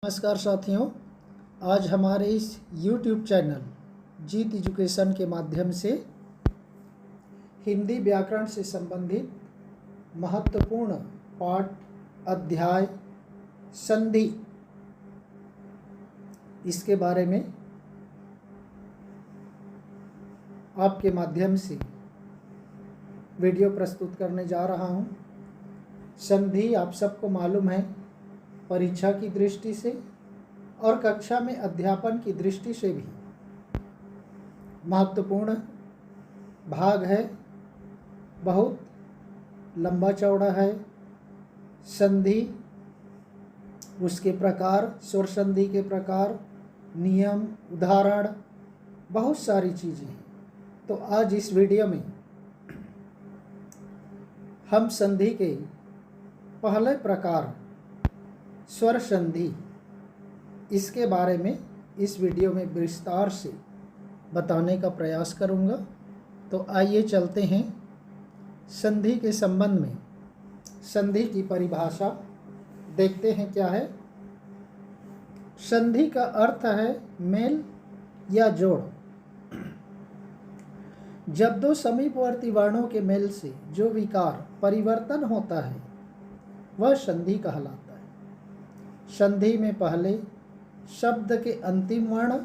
नमस्कार साथियों, आज हमारे इस YouTube चैनल जीत एजुकेशन के माध्यम से हिंदी व्याकरण से संबंधित महत्वपूर्ण पाठ अध्याय संधि इसके बारे में आपके माध्यम से वीडियो प्रस्तुत करने जा रहा हूं। संधि आप सबको मालूम है, परीक्षा की दृष्टि से और कक्षा में अध्यापन की दृष्टि से भी महत्वपूर्ण भाग है। बहुत लंबा चौड़ा है। संधि, उसके प्रकार, स्वर संधि के प्रकार, नियम, उदाहरण, बहुत सारी चीज़ें हैं। तो आज इस वीडियो में हम संधि के पहले प्रकार स्वर संधि, इसके बारे में इस वीडियो में विस्तार से बताने का प्रयास करूंगा। तो आइए चलते हैं संधि के संबंध में। संधि की परिभाषा देखते हैं क्या है। संधि का अर्थ है मेल या जोड़। जब दो समीपवर्ती वर्णों के मेल से जो विकार परिवर्तन होता है वह संधि कहलाता है। संधि में पहले शब्द के अंतिम वर्ण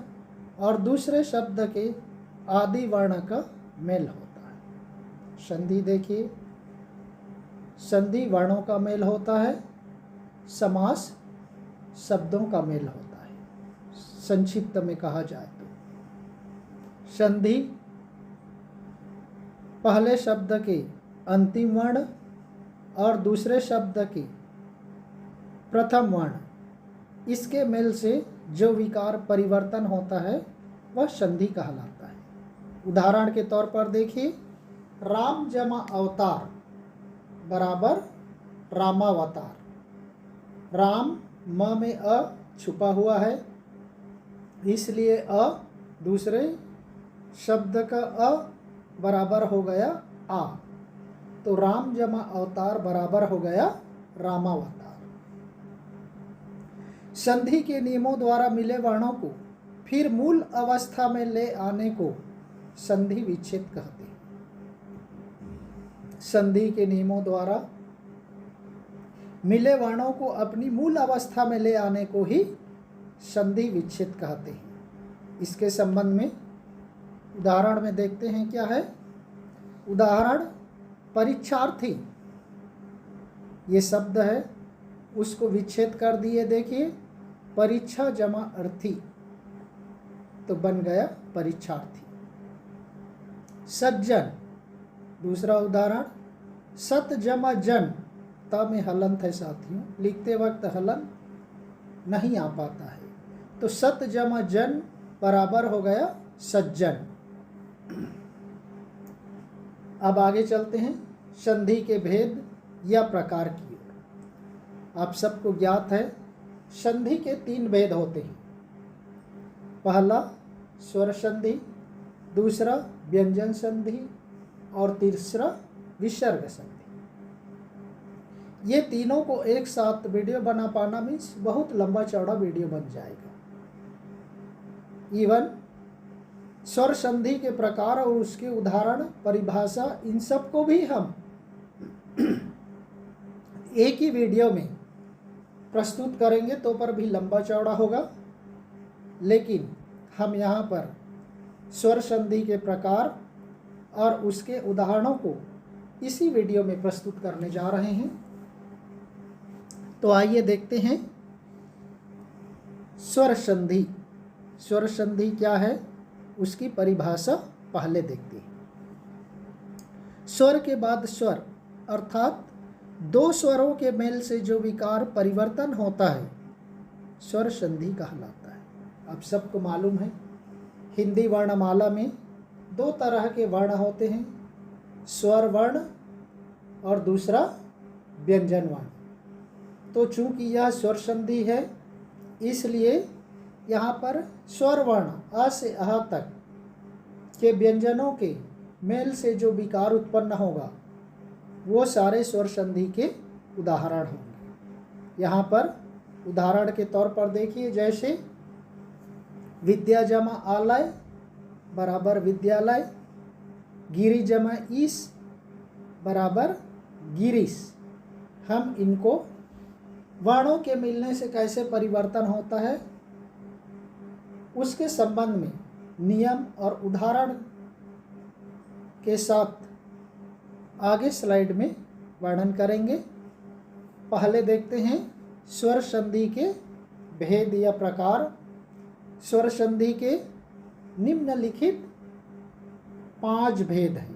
और दूसरे शब्द के आदि वर्ण का मेल होता है। संधि देखिए, संधि वर्णों का मेल होता है, समास शब्दों का मेल होता है। संक्षिप्त में कहा जाए तो संधि पहले शब्द के अंतिम वर्ण और दूसरे शब्द के प्रथम वर्ण, इसके मेल से जो विकार परिवर्तन होता है वह संधि कहलाता है। उदाहरण के तौर पर देखिए, राम जमा अवतार बराबर रामावतार। राम म में अ छुपा हुआ है, इसलिए अ दूसरे शब्द का अ बराबर हो गया आ, तो राम जमा अवतार बराबर हो गया रामावतार। संधि के नियमों द्वारा मिले वर्णों को फिर मूल अवस्था में ले आने को संधि विच्छेद कहते हैं। संधि के नियमों द्वारा मिले वर्णों को अपनी मूल अवस्था में ले आने को ही संधि विच्छेद कहते हैं। इसके संबंध में उदाहरण में देखते हैं क्या है। उदाहरण, परीक्षार्थी ये शब्द है, उसको विच्छेद कर दिए। देखिए, परीक्षा जमा अर्थी तो बन गया परीक्षार्थी। सज्जन दूसरा उदाहरण, सत जमा जन, त में हलंत है साथियों, लिखते वक्त हलन नहीं आ पाता है, तो सत जमा जन बराबर हो गया सज्जन। अब आगे चलते हैं संधि के भेद या प्रकार की ओर। आप सबको ज्ञात है, संधि के 3 भेद होते हैं। पहला स्वर संधि, दूसरा व्यंजन संधि और तीसरा विसर्ग संधि। ये तीनों को एक साथ वीडियो बना पाना मीन्स बहुत लंबा चौड़ा वीडियो बन जाएगा। इवन स्वर संधि के प्रकार और उसके उदाहरण, परिभाषा, इन सब को भी हम एक ही वीडियो में प्रस्तुत करेंगे, तो पर भी लंबा चौड़ा होगा। लेकिन हम यहाँ पर स्वर संधि के प्रकार और उसके उदाहरणों को इसी वीडियो में प्रस्तुत करने जा रहे हैं। तो आइए देखते हैं स्वर संधि। स्वर संधि क्या है, उसकी परिभाषा पहले देखते हैं। स्वर के बाद स्वर अर्थात 2 स्वरों के मेल से जो विकार परिवर्तन होता है स्वर संधि कहलाता है। आप सबको मालूम है, हिंदी वर्णमाला में 2 तरह के वर्ण होते हैं, स्वर वर्ण और दूसरा व्यंजन वर्ण। तो चूंकि यह स्वर संधि है, इसलिए यहाँ पर स्वर वर्ण अ से अह तक के व्यंजनों के मेल से जो विकार उत्पन्न होगा वो सारे स्वर संधि के उदाहरण होंगे। यहाँ पर उदाहरण के तौर पर देखिए, जैसे विद्या जमा आलय बराबर विद्यालय, गिरी जमा ईस बराबर गिरीश। हम इनको वर्णों के मिलने से कैसे परिवर्तन होता है उसके संबंध में नियम और उदाहरण के साथ आगे स्लाइड में वर्णन करेंगे। पहले देखते हैं स्वर संधि के भेद या प्रकार। स्वर संधि के निम्नलिखित 5 भेद हैं।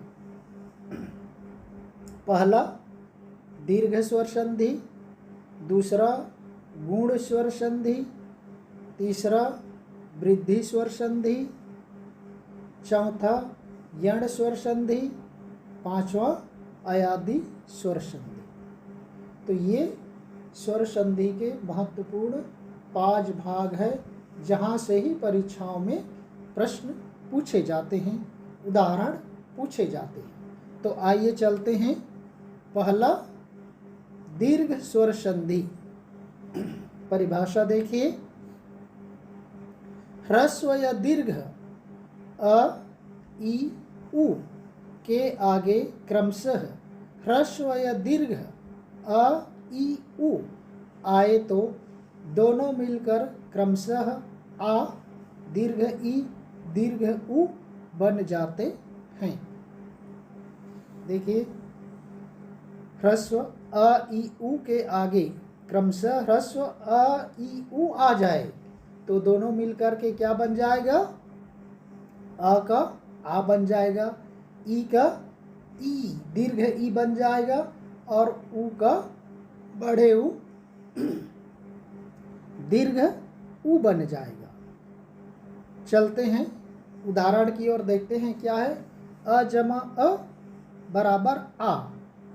पहला दीर्घ स्वर संधि, दूसरा गुण स्वर संधि, तीसरा वृद्धि स्वर संधि, चौथा यण स्वर संधि, पांचवा अयादि स्वर संधि। तो ये स्वर संधि के महत्वपूर्ण 5 भाग है, जहाँ से ही परीक्षाओं में प्रश्न पूछे जाते हैं, उदाहरण पूछे जाते हैं। तो आइए चलते हैं। पहला दीर्घ स्वर संधि। परिभाषा देखिए, ह्रस्व या दीर्घ अ, ई, उ के आगे क्रमशः ह्रस्व या दीर्घ अ, ई, उ आए तो दोनों मिलकर क्रमशः आ, दीर्घ ई, दीर्घ उ बन जाते हैं। देखिए, ह्रस्व अ, ई, उ के आगे क्रमशः ह्रस्व अ, ई, उ आ जाए तो दोनों मिलकर के क्या बन जाएगा? अ का आ बन जाएगा, ई का ई, दीर्घ ई बन जाएगा, और उ का बड़े उ दीर्घ उ बन जाएगा। चलते हैं उदाहरण की ओर, देखते हैं क्या है। अ जमा अ बराबर आ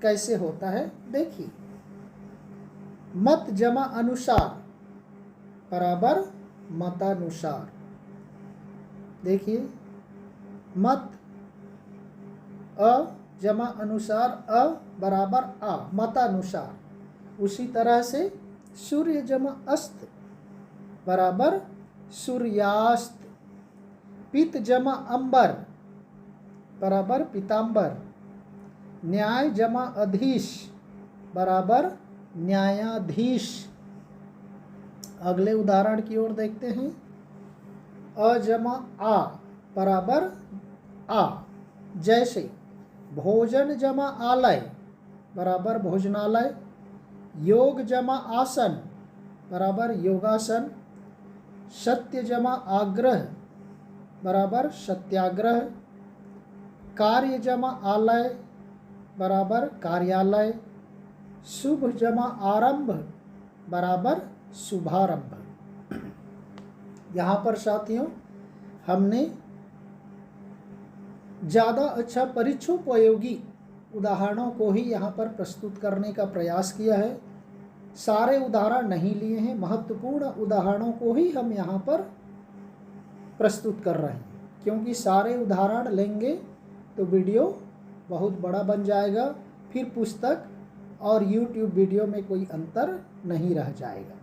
कैसे होता है देखिए। मत जमा अनुसार बराबर मतानुसार। देखिए, मत अ जमा अनुसार अ बराबर आ, मतानुसार। उसी तरह से सूर्य जमा अस्त बराबर सूर्यास्त। पित जमा अंबर बराबर पीतांबर। न्याय जमा अधीश बराबर न्यायाधीश। अगले उदाहरण की ओर देखते हैं। अ जमा आ बराबर आ, जैसे भोजन जमा आलय बराबर भोजनालय। योग जमा आसन बराबर योगासन। सत्य जमा आग्रह बराबर सत्याग्रह। कार्य जमा आलय बराबर कार्यालय। शुभ जमा आरंभ बराबर शुभारंभ। यहाँ पर साथियों, हमने ज़्यादा अच्छा परीक्षोपयोगी उदाहरणों को ही यहाँ पर प्रस्तुत करने का प्रयास किया है। सारे उदाहरण नहीं लिए हैं, महत्वपूर्ण उदाहरणों को ही हम यहाँ पर प्रस्तुत कर रहे हैं, क्योंकि सारे उदाहरण लेंगे तो वीडियो बहुत बड़ा बन जाएगा, फिर पुस्तक और YouTube वीडियो में कोई अंतर नहीं रह जाएगा।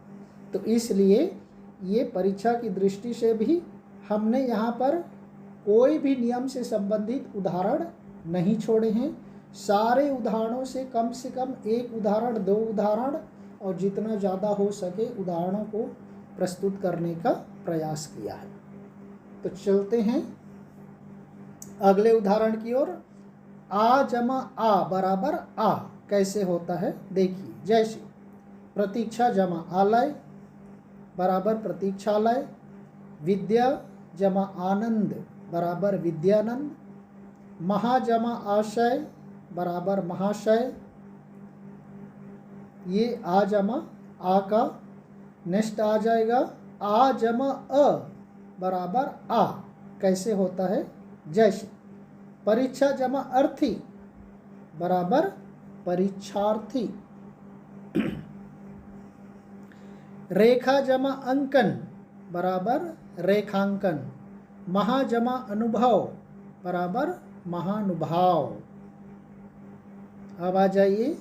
तो इसलिए ये परीक्षा की दृष्टि से भी हमने यहाँ पर कोई भी नियम से संबंधित उदाहरण नहीं छोड़े हैं। सारे उदाहरणों से कम 1 उदाहरण, 2 उदाहरण और जितना ज़्यादा हो सके उदाहरणों को प्रस्तुत करने का प्रयास किया है। तो चलते हैं अगले उदाहरण की ओर। आ जमा आ बराबर आ कैसे होता है देखिए। जैसे प्रतीक्षा जमा आलय बराबर प्रतीक्षालय। विद्या जमा आनंद बराबर विद्यानंद। महा जमा आशय बराबर महाशय। ये आ जमा आ का नेक्स्ट आ जाएगा। आ जमा अ बराबर आ कैसे होता है जैसे परीक्षा जमा अर्थी बराबर परीक्षार्थी। रेखा जमा अंकन बराबर रेखांकन। महा जमा अनुभव बराबर महानुभाव। अब आ जाइए,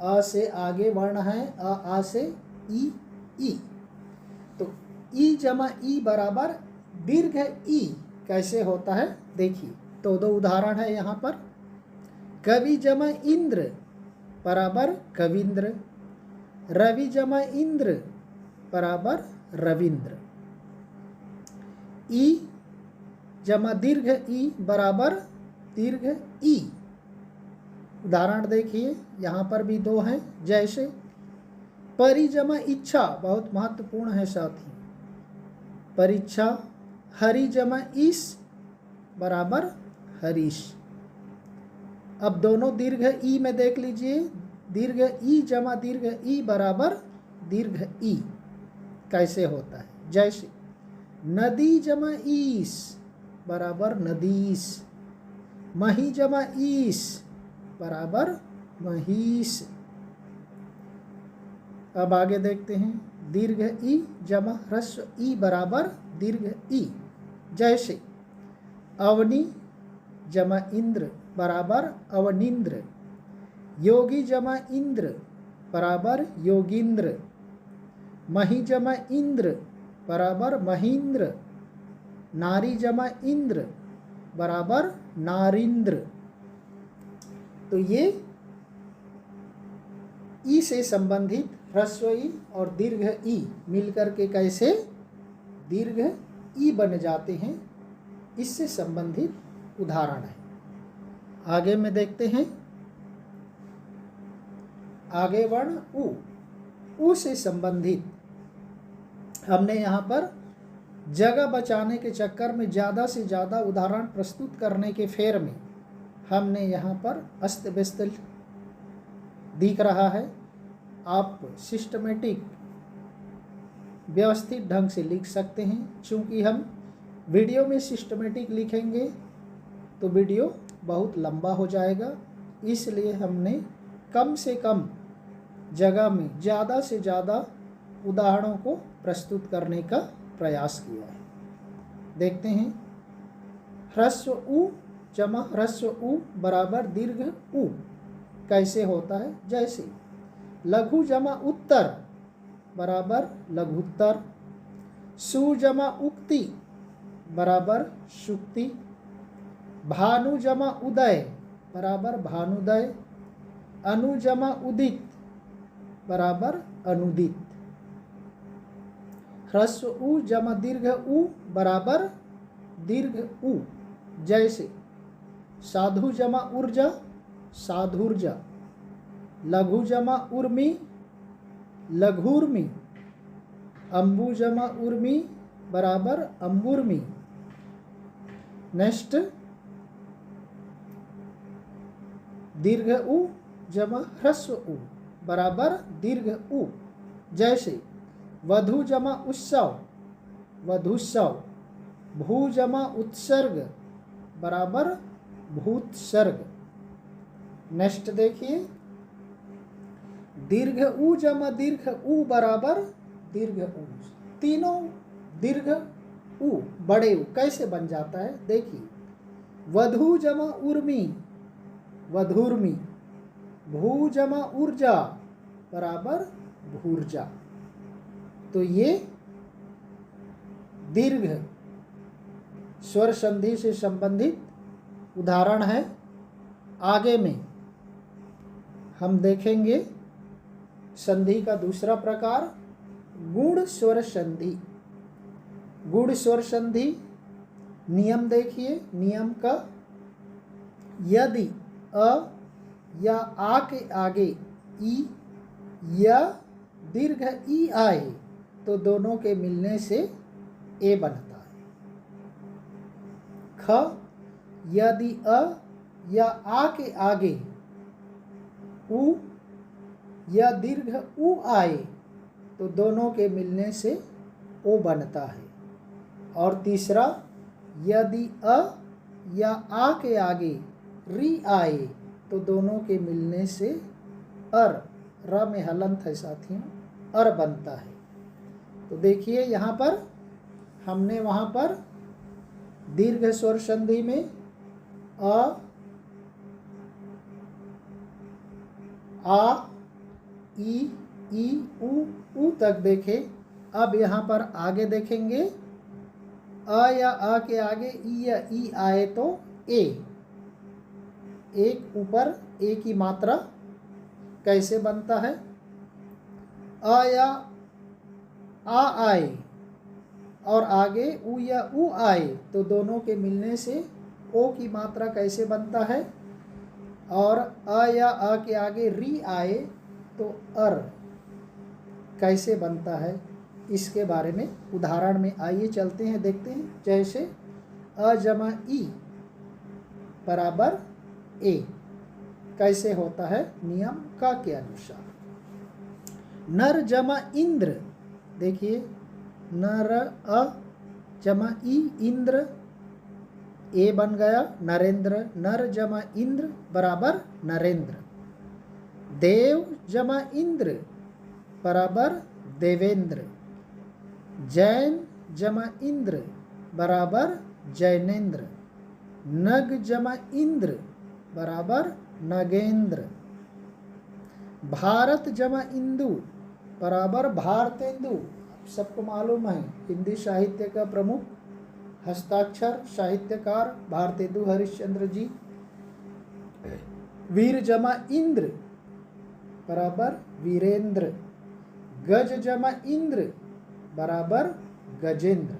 अ से आगे वर्ण है आ से ई, ई। तो ई जमा ई बराबर दीर्घ ई कैसे होता है देखिए। तो दो उदाहरण है यहाँ पर। कवि जमा इंद्र बराबर कविंद्र, रवि जमा इंद्र बराबर रविंद्र। ई जमा दीर्घ ई बराबर दीर्घ ई। उदाहरण देखिए, यहाँ पर भी दो हैं। जैसे परि जमा इच्छा, बहुत महत्वपूर्ण है साथी, परीक्षा। हरि जमा ईश बराबर हरीश। अब दोनों दीर्घ ई में देख लीजिए, दीर्घ ई जमा दीर्घ ई बराबर दीर्घ ई कैसे होता है। जैसे नदी जमा ईश बराबर नदीश, मही जमा ईश बराबर महीश। अब आगे देखते हैं, दीर्घ ई जमा ह्रस्व ई बराबर दीर्घ ई। जैसे अवनी जमा इंद्र बराबर अवनिंद्र, योगी जमा इंद्र बराबर योगींद्र, मही जमा इंद्र बराबर महींद्र, नारी जमा इंद्र बराबर नारिंद्र। तो ये ई से संबंधित ह्रस्व ई और दीर्घ ई मिलकर के कैसे दीर्घ ई बन जाते हैं, इससे संबंधित उदाहरण है। आगे में देखते हैं, आगे वर्ण उ से संबंधित हमने यहाँ पर जगह बचाने के चक्कर में ज़्यादा से ज़्यादा उदाहरण प्रस्तुत करने के फेर में हमने यहाँ पर अस्त व्यस्त दिख रहा है। आप सिस्टमेटिक व्यवस्थित ढंग से लिख सकते हैं। चूँकि हम वीडियो में सिस्टमेटिक लिखेंगे तो वीडियो बहुत लंबा हो जाएगा, इसलिए हमने कम से कम जगह में ज़्यादा से ज़्यादा उदाहरणों को प्रस्तुत करने का प्रयास किया है। देखते हैं, ह्रस्व उ जमा ह्रस्व उ बराबर दीर्घ उ कैसे होता है। जैसे लघु जमा उत्तर बराबर लघुत्तर, सु जमा उक्ति बराबर शुक्ति, भानु जमा उदय बराबर भानुदय, अनु जमा उदित बराबर अनुदित, ह्रस्व उ जमा दीर्घ उ बराबर दीर्घ उ। जैसे साधु जमा ऊर्जा साधुर्जा, लघु जमा उर्मी लघुर्मी, अम्बु जमा उर्मी बराबर अम्बुर्मी। नेक्स्ट, दीर्घ उ जमा ह्रस्व उ बराबर दीर्घ उ। जैसे वधु जमा उत्सव वधुस्सव, भू जमा उत्सर्ग बराबर भूतसर्ग। नेक्स्ट देखिए, दीर्घ उ जमा दीर्घ उ बराबर दीर्घ उ। तीनों दीर्घ उ बड़े उ कैसे बन जाता है देखिए, वधु जमा उर्मी वधुर्मी, भू जमा ऊर्जा बराबर भूर्जा। तो ये दीर्घ स्वर संधि से संबंधित उदाहरण है। आगे में हम देखेंगे संधि का दूसरा प्रकार, गुण स्वर संधि। गुण स्वर संधि नियम देखिए, नियम का यदि अ या आ के आगे ई या दीर्घ ई आए तो दोनों के मिलने से ए बनता है। ख यदि अ या आ के आगे उ या दीर्घ उ आए तो दोनों के मिलने से ओ बनता है। और तीसरा, यदि अ या आ के आगे री आए तो दोनों के मिलने से अर, र में हलंत है साथियों, अर बनता है। तो देखिए यहाँ पर हमने वहाँ पर दीर्घ स्वर संधि में अ, आ, ई, ई ऊ तक देखे। अब यहाँ पर आगे देखेंगे, अ या आ के आगे ई या ई आए तो ए, एक ऊपर ए की मात्रा कैसे बनता है। अ या आ आए और आगे ऊ या ऊ आए तो दोनों के मिलने से ओ की मात्रा कैसे बनता है। और अ या आ के आगे री आए तो अर कैसे बनता है, इसके बारे में उदाहरण में आइए चलते हैं, देखते हैं। जैसे अ जमा ई बराबर ए कैसे होता है नियम का के अनुसार। नर जमा इंद्र, देखिए नर अ जमा ई इंद्र, ए बन गया नरेंद्र। नर जमा इंद्र बराबर नरेंद्र। देव जमा इंद्र बराबर देवेंद्र। जैन जमा इंद्र बराबर जैनेन्द्र। नग जमा इंद्र बराबर नगेंद्र। भारत जमा इंदु बराबर भारतेंदु। सबको मालूम है हिंदी साहित्य का प्रमुख हस्ताक्षर साहित्यकार भारतेंदु हरिश्चंद्र जी। वीर जमा इंद्र बराबर वीरेंद्र। गज जमा इंद्र बराबर गजेंद्र।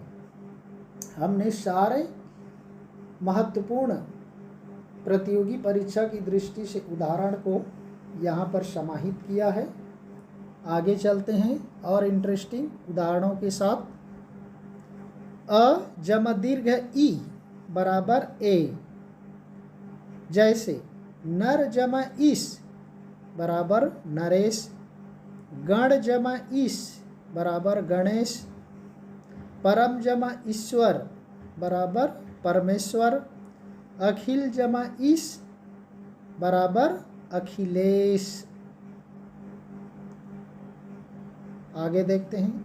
हमने सारे महत्वपूर्ण प्रतियोगी परीक्षा की दृष्टि से उदाहरण को यहाँ पर समाहित किया है। आगे चलते हैं और इंटरेस्टिंग उदाहरणों के साथ। अ जमा दीर्घ ई बराबर ए, जैसे नर जमा ईस बराबर नरेश। गण जमा ईस बराबर गणेश। परम जमा ईश्वर बराबर परमेश्वर। अखिल जमा ईस बराबर अखिलेश। आगे देखते हैं।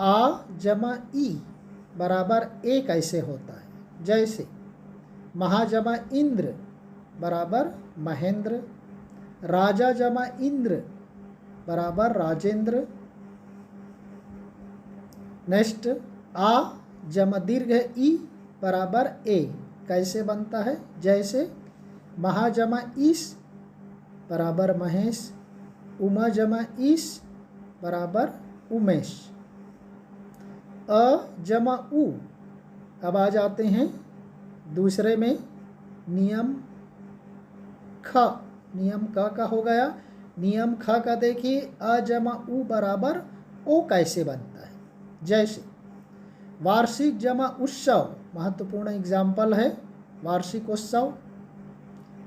आ जमा ई बराबर ए कैसे होता है। जैसे महाजमा इंद्र बराबर महेंद्र। राजा जमा इंद्र बराबर राजेंद्र। नेक्स्ट, आ जमा दीर्घ ई बराबर ए कैसे बनता है। जैसे महाजमा ईस बराबर महेश। उमा जमा ईस बराबर उमेश। अ जमा उ, अब आ जाते हैं दूसरे में नियम ख। नियम क का हो गया। नियम ख का देखिए, अ जमा उ बराबर ओ कैसे बनता है। जैसे वार्षिक जमा उत्सव, महत्वपूर्ण एग्जाम्पल है वार्षिकोत्सव।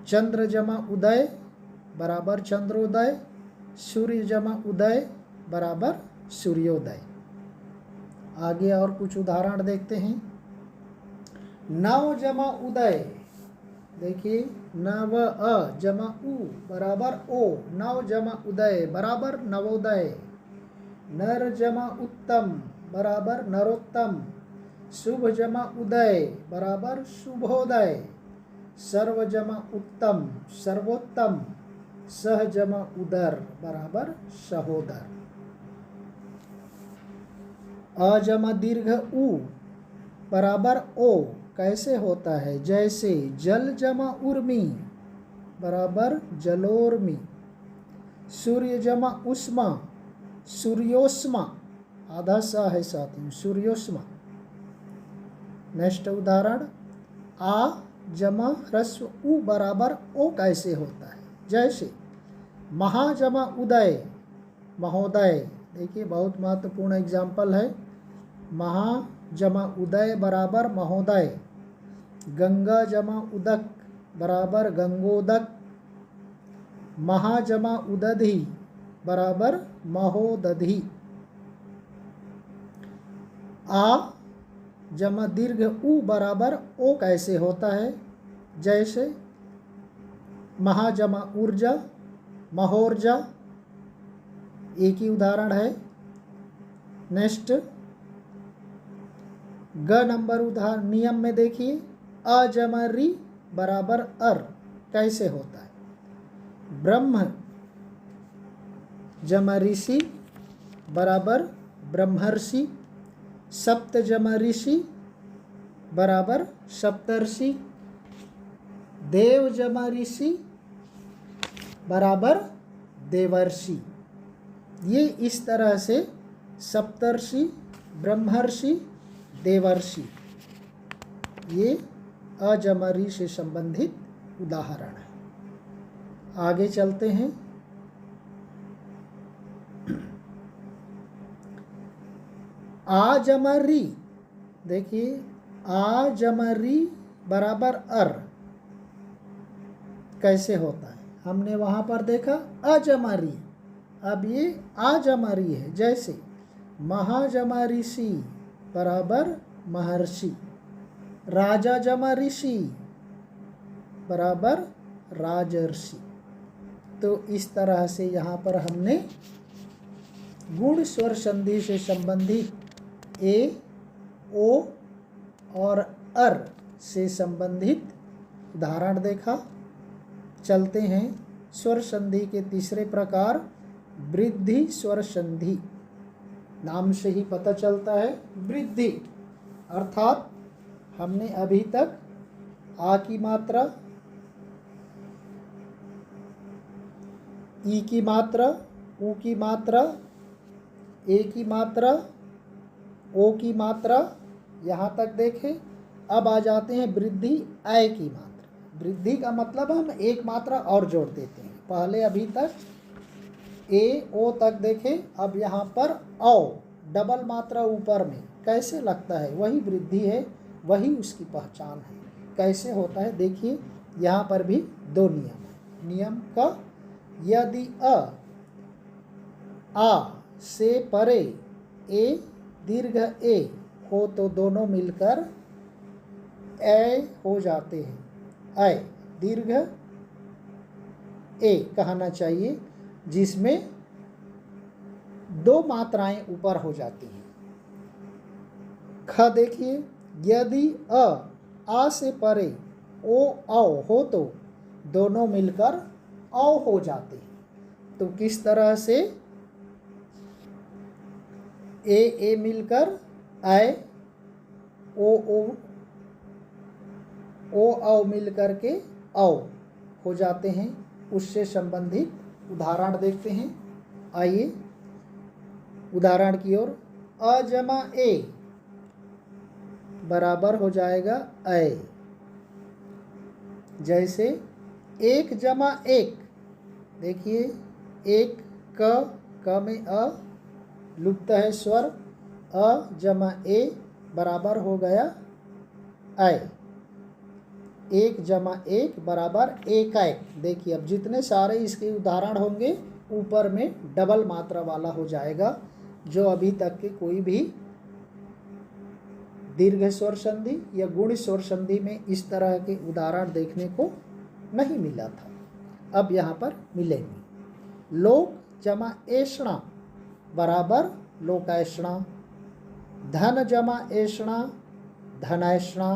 चंद्र जमा उदय बराबर चंद्रोदय। सूर्य जमा उदय बराबर सूर्योदय। आगे और कुछ उदाहरण देखते हैं। नव जमा उदय, देखिए नव अ जमा उ बराबर ओ। नव जमा उदय बराबर नवोदय। नर जमा उत्तम बराबर नरोत्तम। शुभ जमा उदय बराबर शुभोदय। सर्व जमा उत्तम सर्वोत्तम। सह जमा उदर बराबर सहोदर। अ जमा दीर्घ उ बराबर ओ कैसे होता है। जैसे जल जमा उर्मी बराबर जलोर्मी। सूर्य जमा उष्मा सूर्योष्मा, आधा सा है साथियों, सूर्योष्मा। नेक्स्ट उदाहरण, आ जमा ह्रस्व उ बराबर ओ कैसे होता है। जैसे महाजमा उदय महोदय, देखिए बहुत महत्वपूर्ण एग्जाम्पल है। महा जमा उदय बराबर महोदय। गंगा जमा उदक बराबर गंगोदक। महाजमा उदधि बराबर महोदधि। आ जमा दीर्घ उ बराबर ओ कैसे होता है। जैसे महाजमा ऊर्जा महोर्जा, एक ही उदाहरण है। नेक्स्ट, ग नंबर उदाहरण नियम में देखिए, अ जमा री बराबर अर कैसे होता है। ब्रह्म जमा ऋषि बराबर ब्रह्मर्षि, सप्त जमा ऋषि बराबर सप्तर्षि, देव जमा ऋषि बराबर देवर्षि। ये इस तरह से सप्तर्षि, ब्रह्मर्षि, देवर्षि ये अजमा ऋ से संबंधित उदाहरण है। आगे चलते हैं। आ जमा री, देखिए आ जमा री बराबर अर कैसे होता है, हमने वहां पर देखा अजमा री, अब ये आ जमा री है। जैसे महाजमा ऋषि बराबर महर्षि, राजा जमा ऋषि बराबर राजर्षि। तो इस तरह से यहाँ पर हमने गुण स्वर संधि से संबंधित ए, ओ और अर से संबंधित उदाहरण देखा। चलते हैं स्वर संधि के तीसरे प्रकार वृद्धि स्वर संधि। नाम से ही पता चलता है वृद्धि, अर्थात हमने अभी तक आ की मात्रा, ई की मात्रा, ऊ की मात्रा, ए की मात्रा, ओ की मात्रा यहाँ तक देखें। अब आ जाते हैं वृद्धि ऐ की मात्रा। वृद्धि का मतलब हम एक मात्रा और जोड़ देते हैं। पहले अभी तक ए ओ तक देखें, अब यहाँ पर औ डबल मात्रा ऊपर में कैसे लगता है, वही वृद्धि है, वही उसकी पहचान है। कैसे होता है देखिए, यहाँ पर भी दो नियम है। नियम का, यदि आ से परे ए दीर्घ ए हो तो दोनों मिलकर ए हो जाते हैं। ऐ दीर्घ ए कहना चाहिए, जिसमें दो मात्राएं ऊपर हो जाती हैं। ख देखिए, यदि आ से परे ओ औ हो तो दोनों मिलकर औ हो जाते हैं। तो किस तरह से ए मिलकर ऐ, ओ औ मिलकर के औ हो जाते हैं, उससे संबंधित उदाहरण देखते हैं। आइए उदाहरण की ओर। अ जमा ए बराबर हो जाएगा ऐ। जैसे एक जमा एक, देखिए एक क में अ लुप्त है स्वर, अ जमा ए बराबर हो गया ऐ। एक जमा एक बराबर एक ऐ। देखिए अब जितने सारे इसके उदाहरण होंगे ऊपर में डबल मात्रा वाला हो जाएगा, जो अभी तक के कोई भी दीर्घ स्वर संधि या गुण स्वर संधि में इस तरह के उदाहरण देखने को नहीं मिला था, अब यहाँ पर मिलेंगे। लोक जमा ऐषणा बराबर लोकैषणा, धन जमा ऐषणा धनैषणा।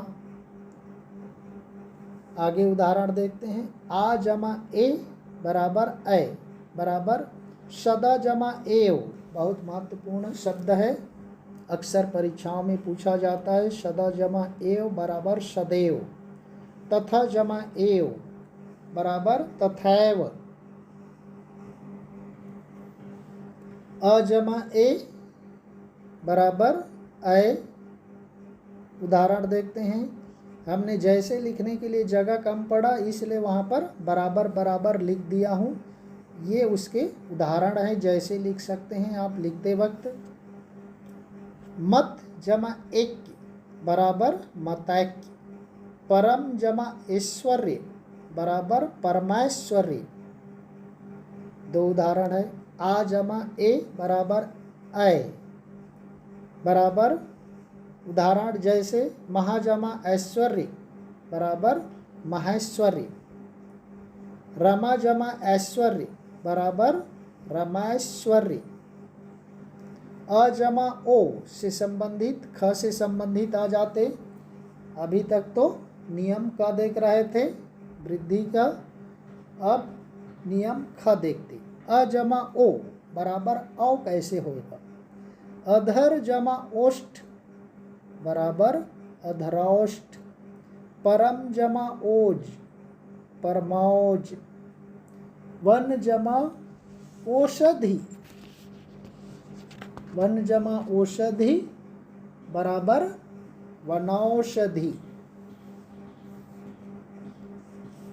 आगे उदाहरण देखते हैं। आ जमा ए बराबर ऐ बराबर सदा जमा एव। बहुत महत्वपूर्ण शब्द है, अक्सर परीक्षाओं में पूछा जाता है। सदा जमा एव बराबर सदैव, तथा जमा एव बराबर तथैव। अजमा ए बराबर ऐ। उदाहरण देखते हैं। हमने जैसे लिखने के लिए जगह कम पड़ा, इसलिए वहाँ पर बराबर बराबर लिख दिया हूँ। ये उसके उदाहरण हैं, जैसे लिख सकते हैं आप लिखते वक्त। मत जमा एक बराबर मतैक्य, परम जमा ऐश्वर्य बराबर परमैश्वर्य। दो उदाहरण है। आ जमा ए बराबर ऐ बराबर उदाहरण जैसे महाजमा ऐश्वर्य बराबर महेश्वर्य, रमा जमा ऐश्वर्य बराबर रमैश्वर्य। अजमा ओ से संबंधित, ख से संबंधित आ जाते। अभी तक तो नियम का देख रहे थे वृद्धि का, अब नियम ख देखते। अजमा ओ बराबर औ कैसे होगा। अधर जमा ओष्ठ बराबर अधरोष्ठ। परम जमा ओज परमौज। वन जमा औषधि वन जमा औषधि बराबर वनौषधि।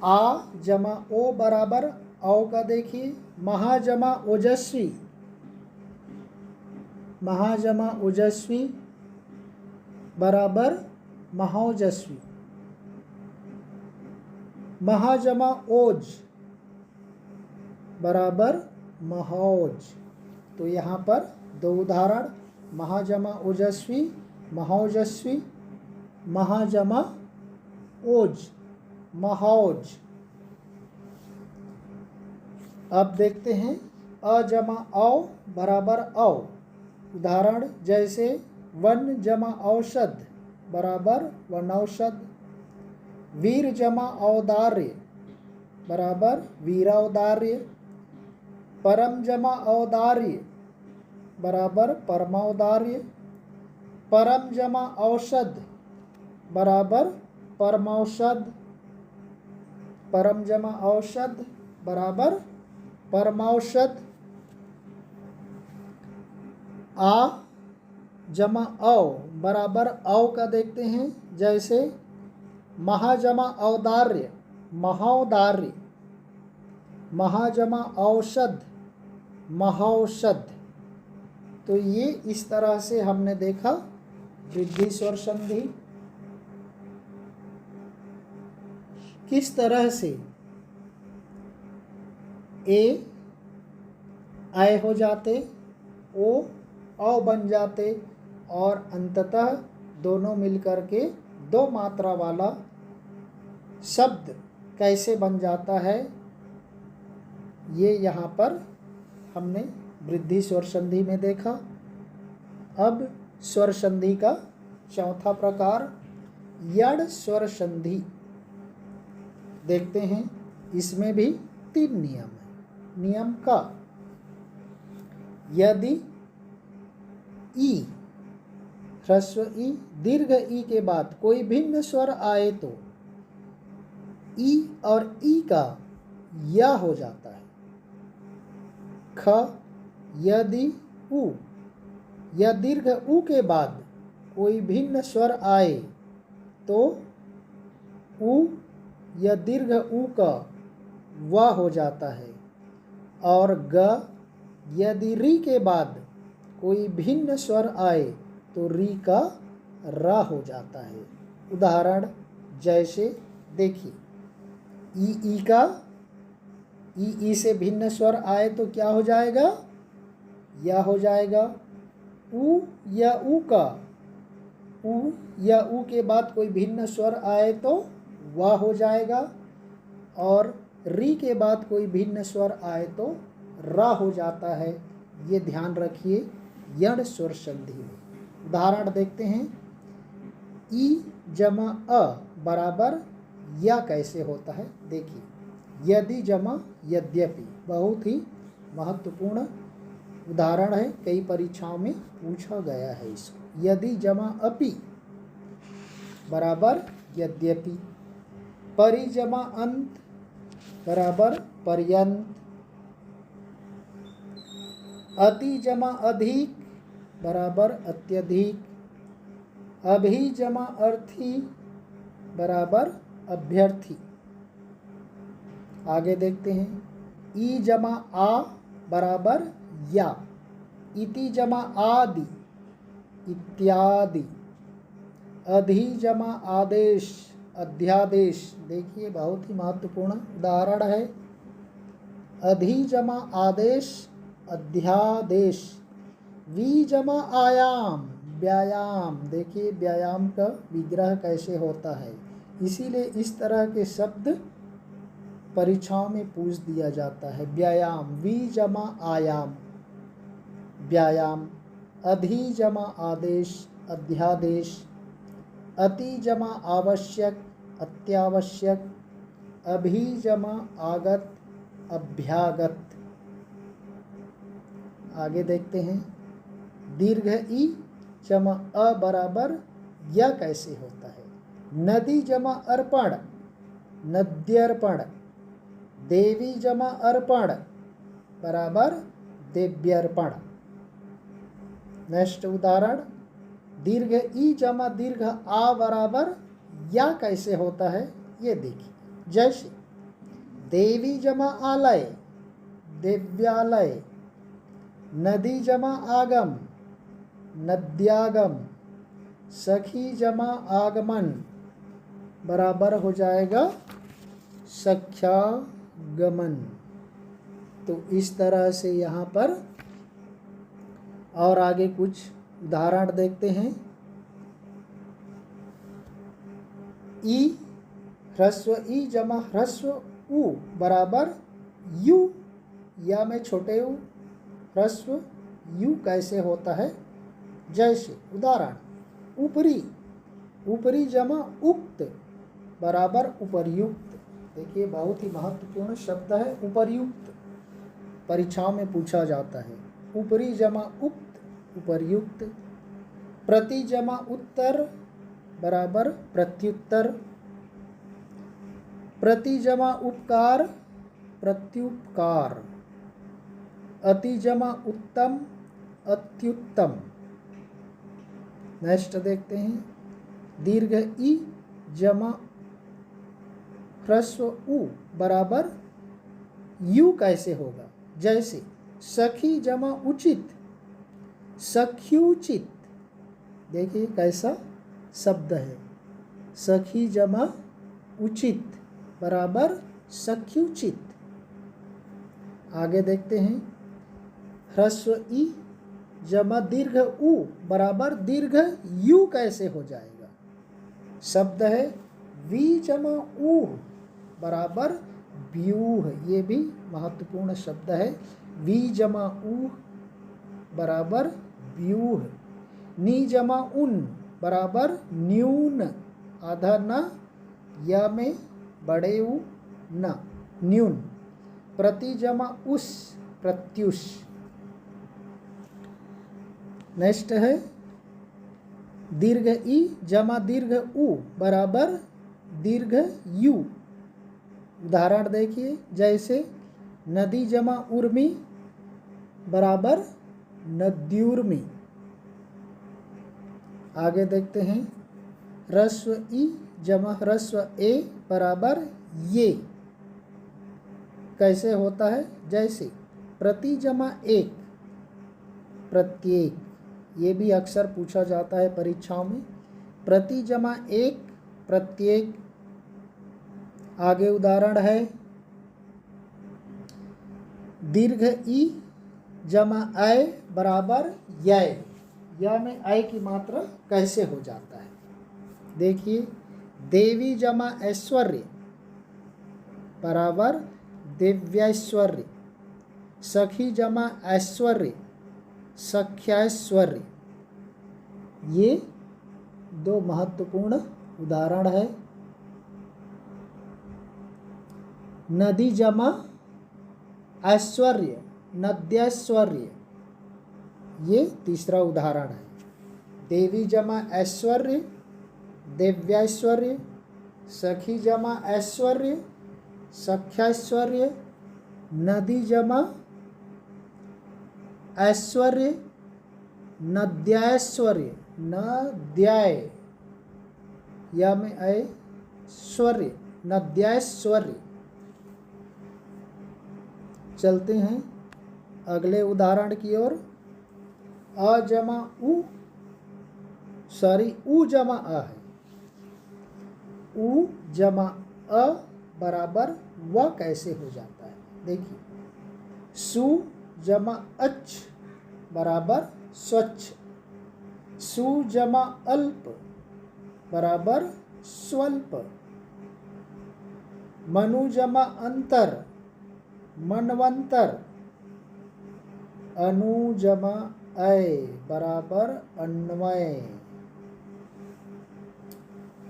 आ जमा ओ बराबर औ का देखिए महाजमा ओजस्वी महाजमा ओजस्वी बराबर महौजस्वी। महाजमा ओज बराबर महौज। तो यहाँ पर दो उदाहरण महाजमा ओजस्वी महौजस्वी, महाजमा ओज महौज। अब देखते हैं अजमा औ बराबर औ। उदाहरण जैसे वन जमा औषध बराबर वनौषध। वीर जमा औदार्य बराबर वीरौदार्य। परम जमा औदार्य बराबर परमौदार्य। परम जमा औषध बराबर परमौषध। परम जमा औषध बराबर परमौषध। आ जमा औ बराबर औ का देखते हैं जैसे महाजमा औदार्य महौदार्य। महाजमा औषध महौषध। तो ये इस तरह से हमने देखा वृद्धि स्वर संधि किस तरह से ए आय हो जाते, ओ औ बन जाते और अंततः दोनों मिलकर के दो मात्रा वाला शब्द कैसे बन जाता है, ये यहाँ पर हमने वृद्धि स्वर संधि में देखा। अब स्वर संधि का चौथा प्रकार यड़ स्वर संधि देखते हैं। इसमें भी 3 नियम है। नियम का यदि ई ह्रस्व ई दीर्घ ई के बाद कोई भिन्न स्वर आए तो ई और ई का या हो जाता है। ख यदि उ या दीर्घ उ के बाद कोई भिन्न स्वर आए तो उ या दीर्घ उ का व हो जाता है। और ग यदि री के बाद कोई भिन्न स्वर आए तो री का र हो जाता है। उदाहरण जैसे देखिए ई का ई से भिन्न स्वर आए तो क्या हो जाएगा, या हो जाएगा। उ या उ का उ या उ के बाद कोई भिन्न स्वर आए तो वा हो जाएगा। और री के बाद कोई भिन्न स्वर आए तो रा हो जाता है। ये ध्यान रखिए यड़ स्वर संधि में। उदाहरण देखते हैं ई जमा अ बराबर या कैसे होता है। देखिए यदि जमा यद्यपि बहुत ही महत्वपूर्ण उदाहरण है, कई परीक्षाओं में पूछा गया है इसको। यदि जमा अपि बराबर यद्यपि। परि जमा अंत बराबर पर्यंत। अति जमा अधिक बराबर अत्यधिक। अभि जमा अर्थी बराबर अभ्यर्थी। आगे देखते हैं ई जमा आ बराबर या। इति जमा आदि इत्यादि। अधि जमा आदेश अध्यादेश। देखिए बहुत ही महत्वपूर्ण उदाहरण है। अधि जमा आदेश अध्यादेश। वी जमा आयाम व्यायाम। देखिए व्यायाम का विग्रह कैसे होता है। इसीलिए इस तरह के शब्द परीक्षाओं में पूछ दिया जाता है। व्यायाम वी जमा आयाम व्यायाम। अधि जमा आदेश अध्यादेश। अति जमा आवश्यक अत्यावश्यक। अभि जमा आगत अभ्यागत। आगे देखते हैं। दीर्घ ई जमा अ बराबर या कैसे होता है? नदी जमा अर्पण, नद्यर्पण। देवी जमा अर्पण बराबर देव्यर्पण। नेक्स्ट उदाहरण, दीर्घ ई जमा दीर्घ आ बराबर या कैसे होता है ये देखिए। जैसे देवी जमा आलय, देव्यालय। नदी जमा आगम, नद्यागम। सखी जमा आगमन बराबर हो जाएगा सख्यागमन। तो इस तरह से यहाँ पर और आगे कुछ उदाहरण देखते हैं। ई ह्रस्व ई जमा ह्रस्व उ बराबर यू, या में छोटे उ ह्रस्व यू कैसे होता है? जैसे उदाहरण, ऊपरी, ऊपरी जमा उक्त बराबर उपर्युक्त। देखिए बहुत ही महत्वपूर्ण शब्द है उपर्युक्त, परीक्षाओं में पूछा जाता है। ऊपरी जमा उक्त, उपर्युक्त। प्रति जमा उत्तर बराबर प्रत्युत्तर। प्रति जमा उपकार, प्रत्युपकार। अति जमा उत्तम, अत्युत्तम। नेक्स्ट देखते हैं, दीर्घ ई जमा ह्रस्व उ बराबर यू कैसे होगा? जैसे सखी जमा उचित, सख्युचित। देखिए कैसा शब्द है, सखी जमा उचित बराबर सख्युचित। आगे देखते हैं, ह्रस्व ई जमा दीर्घ उ बराबर दीर्घ यू कैसे हो जाएगा? शब्द है वी जमा ऊह बराबर व्यूह। ये भी महत्वपूर्ण शब्द है। वी जमा ऊह बराबर व्यूह। नी जमा उन बराबर न्यून, आधा न, या में बड़े उ न, न्यून। प्रति जमा उस, प्रत्युष। नेक्स्ट है, दीर्घ ई जमा दीर्घ उ बराबर दीर्घ यू। उदाहरण देखिए, जैसे नदी जमा उर्मी बराबर नद्युर्मी। आगे देखते हैं, ह्रस्व ई जमा ह्रस्व ए बराबर ये कैसे होता है? जैसे प्रति जमा एक, प्रत्येक। ये भी अक्सर पूछा जाता है परीक्षाओं में। प्रति जमा एक, प्रत्येक। आगे उदाहरण है, दीर्घ ई जमा अय बराबर य। या में अय की मात्रा कैसे हो जाता है? देखिए, देवी जमा ऐश्वर्य बराबर दिव्यैश्वर्य। सखी जमा ऐश्वर्य, सख्यैश्वर्य। ये दो महत्वपूर्ण उदाहरण है। नदी जमा ऐश्वर्य, नद्यैश्वर्य। ये तीसरा उदाहरण है। देवी जमा ऐश्वर्य, दिव्यैश्वर्य। सखी जमा ऐश्वर्य, सख्यैश्वर्य। नदी जमा ऐश्वर्य, नद्यैश्वर्य, नद्याय, या में ऐश्वर्य, नद्यैश्वर्य। चलते हैं अगले उदाहरण की ओर। अ जमा उ, सॉरी उ जमा अ है। उ जमा अ बराबर व कैसे हो जाता है? देखिए, सु जमा अच्छ बराबर स्वच्छ। सु जमा अल्प बराबर स्वल्प। मनु जमा अंतर, मनवंतर। अनु जमा अय बराबर अन्वय।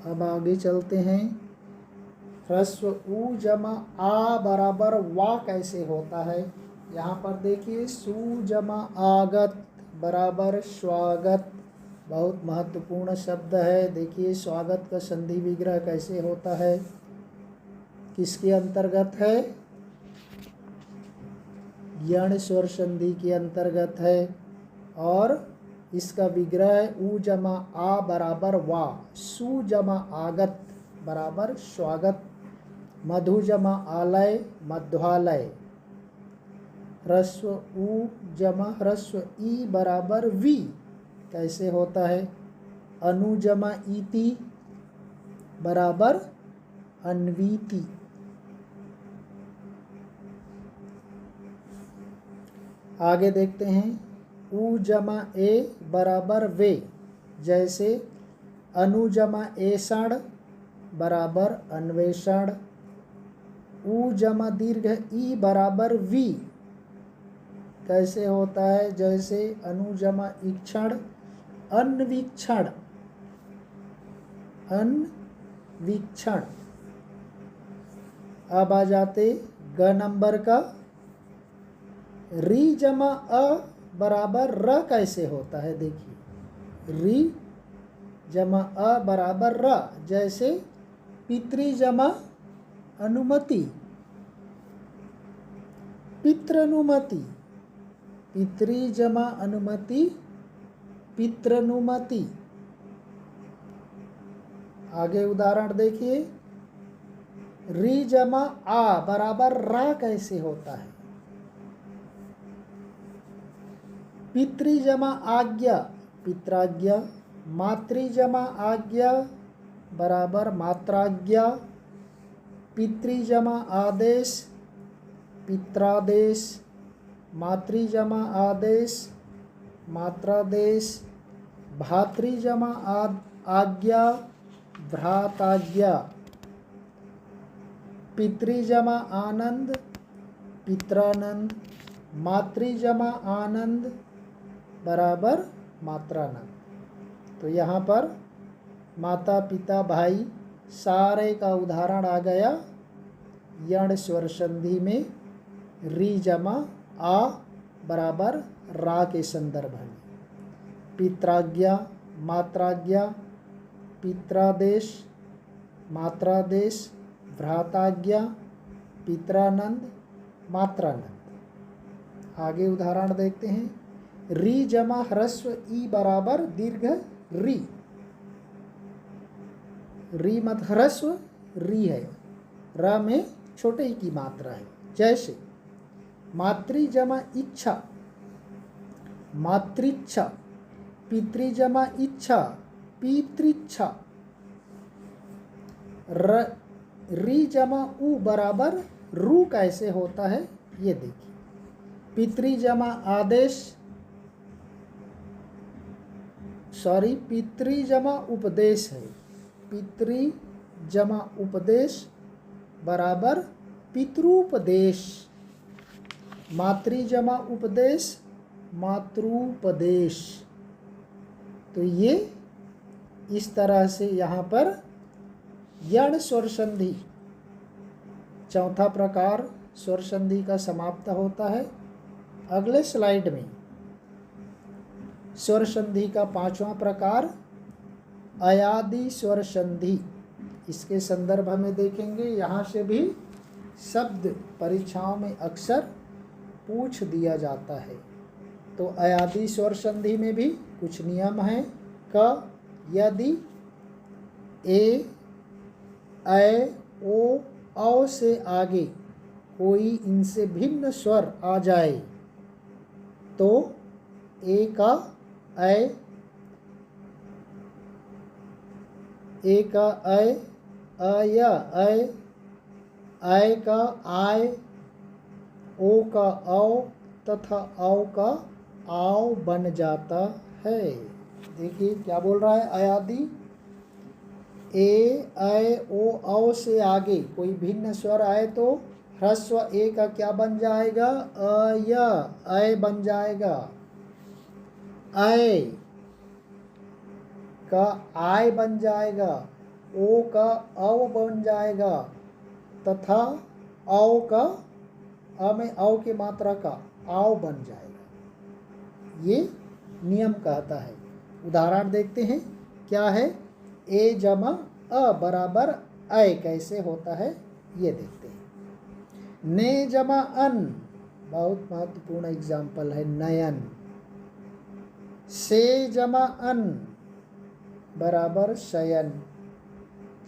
अब आगे चलते हैं। ह्रस्व उ जमा आ बराबर वा कैसे होता है? यहाँ पर देखिए सु जमा आगत बराबर स्वागत, बहुत महत्वपूर्ण शब्द है। देखिए स्वागत का संधि विग्रह कैसे होता है, किसके अंतर्गत है, यण स्वर संधि के अंतर्गत है। और इसका विग्रह है उ जमा आ बराबर वा, सु जमा आगत बराबर स्वागत, मधु जमा आलय मध्वालय, ह्रस्व उ जमा ह्रस्व ई बराबर वी कैसे होता है, अनु जमा इति बराबर अन्वीति। आगे देखते हैं उ जमा ए बराबर वे, जैसे अनु जमा एषण बराबर अन्वेषण, उ जमा दीर्घ ई बराबर वी कैसे होता है, जैसे अनु जमा इक्षण अन्वीक्षण, अन्वीक्षण। अब आ जाते ग नंबर का, री जमा अ बराबर र कैसे होता है। देखिए री जमा अ बराबर र, जैसे पितृ जमा अनुमति पितृनुमति, पितृ जमा अनुमति पितृनुमति। आगे उदाहरण देखिए, री जमा आ बराबर रा कैसे होता है, पितृ जमा आज्ञा पित्राज्ञा, मातृ जमा आज्ञा बराबर मात्राज्ञा, पितृ जमा आदेश पित्रादेश, मातृ जमा आदेश मात्रादेश, भातृ जमा आज्ञा भ्राताज्ञा, पितृ जमा आनंद पित्रानंद, मातृ जमा आनंद बराबर मात्रानंद। तो यहाँ पर माता पिता भाई सारे का उदाहरण आ गया यण स्वर संधि में री जमा आ बराबर रा के संदर्भ में। पित्राज्ञा मात्राज्ञा, पित्रादेश मात्रादेश, भ्राताज्ञा पित्रानंद मात्रानंद। आगे उदाहरण देखते हैं, री जमा ह्रस्व ई बराबर दीर्घ री, री मत ह्रस्व री है, र में छोटे ही की मात्रा है। जैसे मातृ जमा इच्छा मातृच्छा, पितृ जमा इच्छा पितृच्छा, री जमा उ बराबर रू कैसे होता है ये देखिए, पितृ जमा आदेश पितृ जमा उपदेश है, पितृ जमा उपदेश बराबर पितृपदेश, मातृ जमा उपदेश मातृपदेश। तो ये इस तरह से यहाँ पर यण स्वर संधि चौथा प्रकार स्वर संधि का समाप्त होता है। अगले स्लाइड में स्वर संधि का पांचवा प्रकार अयादि स्वर संधि, इसके संदर्भ में देखेंगे। यहाँ से भी शब्द परीक्षाओं में अक्सर पूछ दिया जाता है। तो अयादि स्वर संधि में भी कुछ नियम हैं। क यदि ए ऐ ओ औ से आगे कोई इनसे भिन्न स्वर आ जाए तो ए का ऐ या ऐ का आय, ओ का औ तथा औ का आव बन जाता है। देखिए क्या बोल रहा है, अयादि ए ऐ ओ औ से आगे कोई भिन्न स्वर आए तो ह्रस्व ए का क्या बन जाएगा, ऐ बन जाएगा। ऐ का आय बन जाएगा, ओ का औ बन जाएगा तथा औ का अ में औ की मात्रा का आव बन जाएगा। ये नियम कहता है। उदाहरण देखते हैं क्या है। ए जमा अ बराबर ऐ कैसे होता है ये देखते हैं। ने जमा अन बहुत महत्वपूर्ण एग्जाम्पल है नयन। से जमा अन बराबर शयन।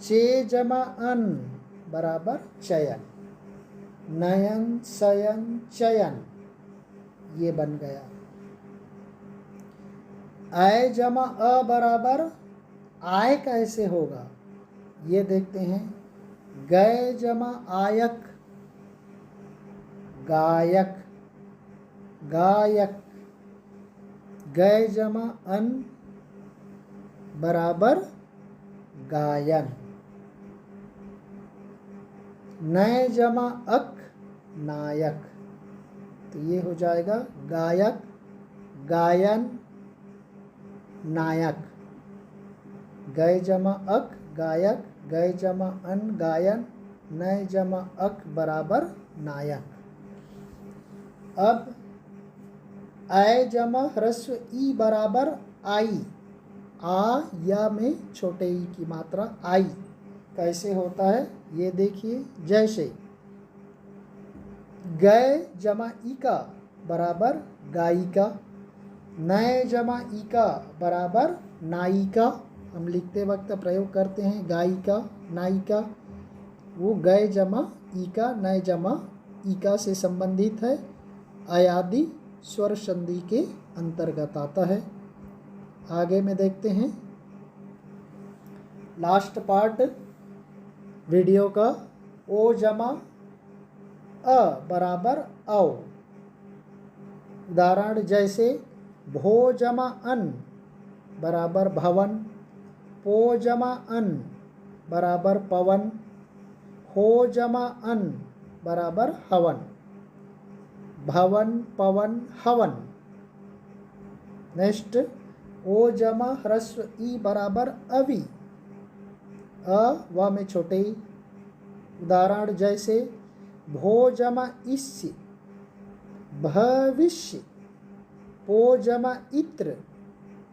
चे जमा अन बराबर चयन। नयन शयन चयन ये बन गया। आय जमा अ बराबर आय कैसे होगा ये देखते हैं। गय जमा आयक गायक गायक। गय जमा अन बराबर गायन। नय जमा अक नायक। तो ये हो जाएगा गायक गायन नायक। गय जमा अक गायक। गय जमा अन गायन। नय जमा अक बराबर नायक। अब ऐ जमा ह्रस्व ई बराबर आई। आ या में छोटे ई की मात्रा आई कैसे होता है ये देखिए। जैसे गय जमा इका बराबर गायिका। नय जमा इका बराबर नायिका। हम लिखते वक्त प्रयोग करते हैं गायिका नायिका। वो गय जमा इका नय जमा इका से संबंधित है। अयादि स्वर संधि के अंतर्गत आता है। आगे में देखते हैं लास्ट पार्ट वीडियो का। ओ जमा अ बराबर औ। उदाहरण जैसे भो जमा अन बराबर भवन। पो जमा अन बराबर पवन। हो जमा अन बराबर हवन। भवन पवन हवन। नेक्स्ट ओ जमा ह्रस्व ई बराबर अवि। अ व में छोटे ई। उदाहरण जैसे भो जमा इस्य भविष्य। पो जमा इत्र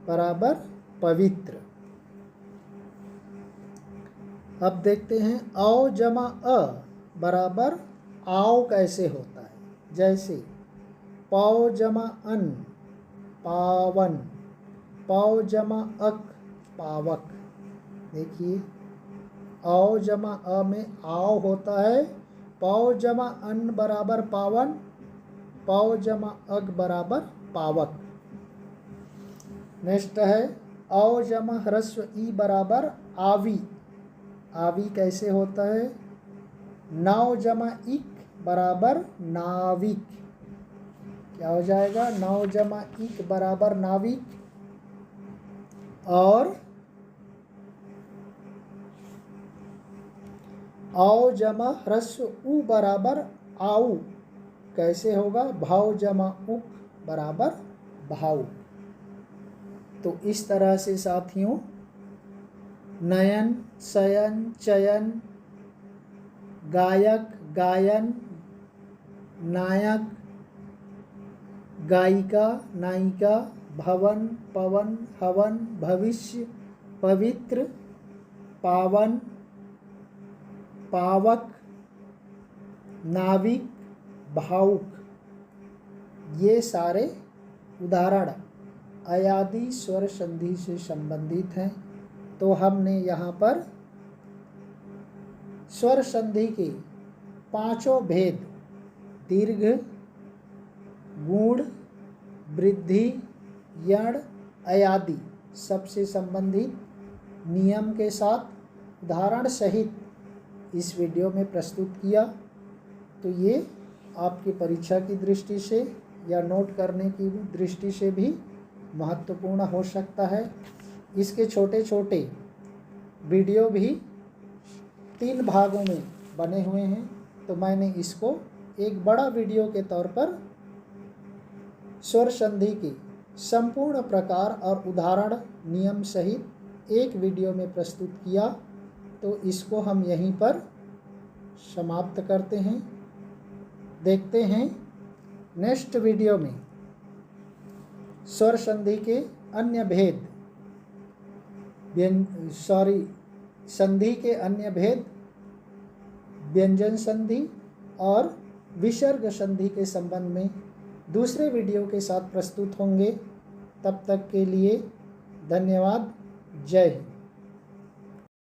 बराबर पवित्र। अब देखते हैं औ जमा अ बराबर आओ कैसे होता है। जैसे पौ जमा अन पावन। पौ जमा अक पावक। देखिए औ जमा अ में आओ होता है। पौ जमा अन बराबर पावन। पौ जमा अग बराबर पावक। नेक्स्ट है औ जमा ह्रस्व ई बराबर आवी। आवी कैसे होता है। नौ जमा इक बराबर नाविक। क्या हो जाएगा नौ जमा इक बराबर नाविक। और औ जमा ह्रस्व उ बराबर आऊ कैसे होगा। भाव जमा उक बराबर भाव। तो इस तरह से साथियों नयन शयन चयन गायक गायन नायक गायिका नायिका भवन पवन हवन भविष्य पवित्र पावन पावक नाविक भावुक ये सारे उदाहरण अयादि स्वर संधि से संबंधित हैं। तो हमने यहाँ पर स्वर संधि के पांचों भेद दीर्घ गुण वृद्धि यण अयादि सबसे संबंधित नियम के साथ उदाहरण सहित इस वीडियो में प्रस्तुत किया। तो ये आपकी परीक्षा की दृष्टि से या नोट करने की दृष्टि से भी महत्वपूर्ण हो सकता है। इसके छोटे छोटे वीडियो भी 3 भागों में बने हुए हैं। तो मैंने इसको एक बड़ा वीडियो के तौर पर स्वर संधि की संपूर्ण प्रकार और उदाहरण नियम सहित एक वीडियो में प्रस्तुत किया। तो इसको हम यहीं पर समाप्त करते हैं। देखते हैं नेक्स्ट वीडियो में स्वर संधि के अन्य भेद, संधि के अन्य भेद, व्यंजन संधि और विसर्ग संधि के संबंध में दूसरे वीडियो के साथ प्रस्तुत होंगे। तब तक के लिए धन्यवाद। जय हिंद।